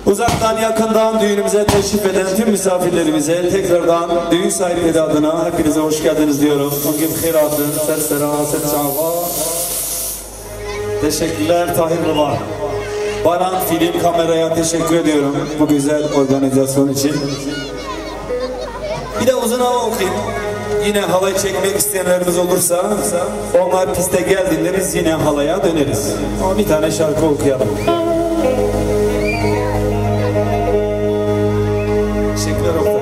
Uzaktan yakından düğünümüze teşrif eden tüm misafirlerimize tekrardan düğün sahipleri adına hepinize hoş geldiniz diyorum. Bugün hayratın, sersera, serçava. Teşekkürler Tahir Rıvan. Baran Film Kamera'ya teşekkür ediyorum bu güzel organizasyon için. Bir de uzun hava okuyayım. Yine halay çekmek isteyenlerimiz olursa onlar piste geldiğinde biz yine halaya döneriz. Ama bir tane şarkı okuyalım. Teşekkürler Oktay.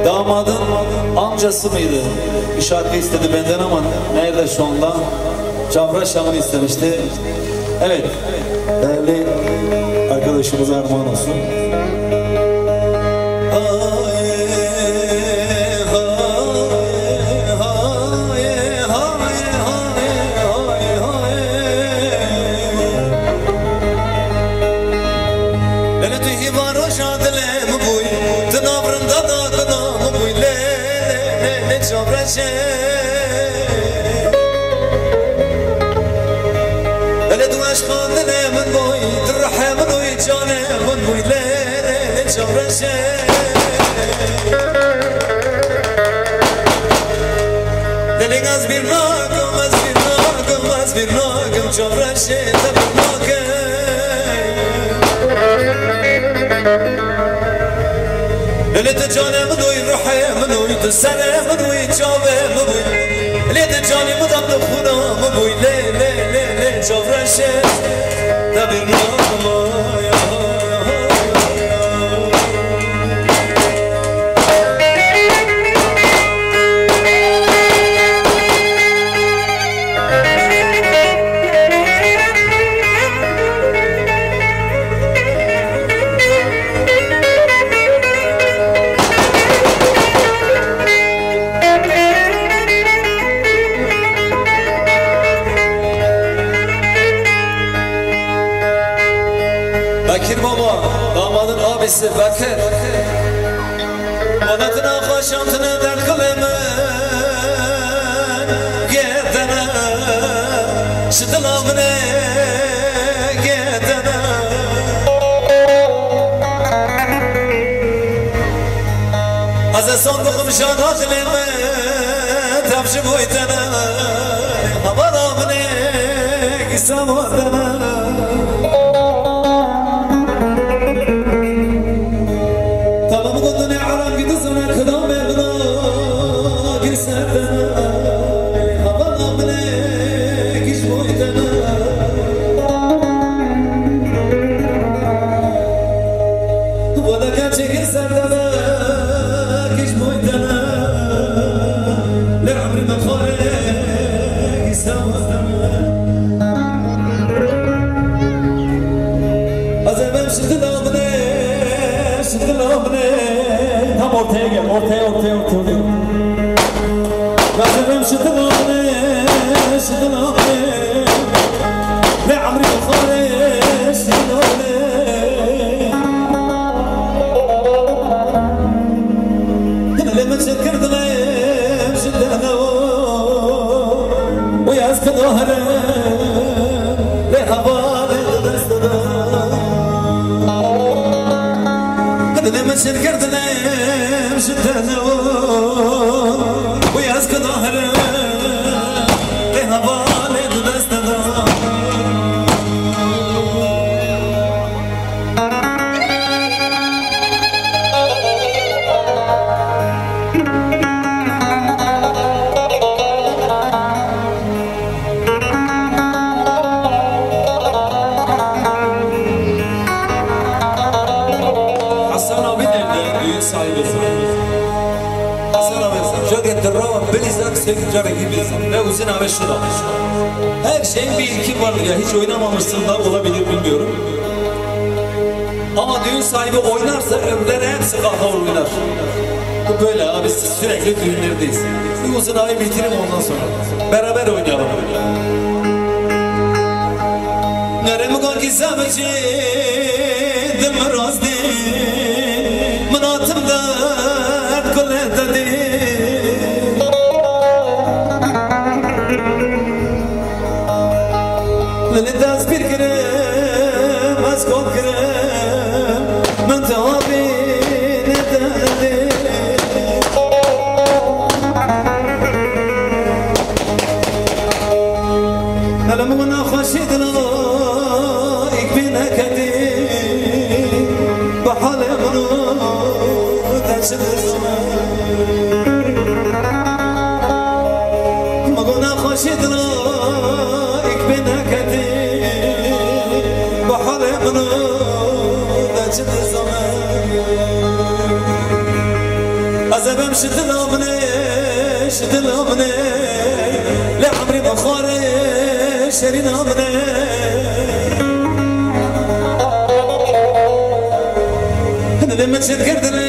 Damadın amcası mıydı? Bir şarkı istedi benden ama nerede şu anda? Çavraşam'ın istemişti. Evet, değerli arkadaşımıza armağan olsun. ألا دواش خاندنا من بوي ترحى من وي جانا من بوي لا جبرشة دلي غاز بيرناكم جبرشة تبرناكم اللي تجانا من وي رحى من وي تسنى من وي جانا من وي اللي تجاني مضم نخونا من وي لا جبرشة تبرناكم Bekir baba, damadın abisi Bekir. Onatına hoşantına dert kılımın gerdene şıdılavını gerdene Azı sonduğum şanatılımı tepşi boyutana havalamını gisamadana Tam ortaya gel, ortaya. Gazebem şıdılamne ne amri bukhare şıdılamne Hina lema şekirtne şıdılamne ve yazkı dahre le havale destada Hina lema şekirtne şıdılamne ويازك ظهر لها بالد دستنا حسن أبي دلني صاحبي Bilizak sekreter gibi ne uzun abi şurada. Her şeyin bir iki vardır ya, hiç oynamamışsın da olabilir bilmiyorum. Ama düğün sahibi oynarsa ömrüne hepsi kahkaha oynar. Bu böyle abi, siz sürekli düğünlerdeyiz. Bir uzun ayı bitireyim, ondan sonra beraber oynayalım. Neremi kan ki seveci dilme razdi Mınatımda kullete di Lili daz bir girem az kol girem Men tabi nedeni Nelem bana hoş idina مقونا خشدنا اكبنا كتي بحر منو دجل الزمان أزبم شدل أمني لعمري بخاري شرين أمني أنا لما تشكرتني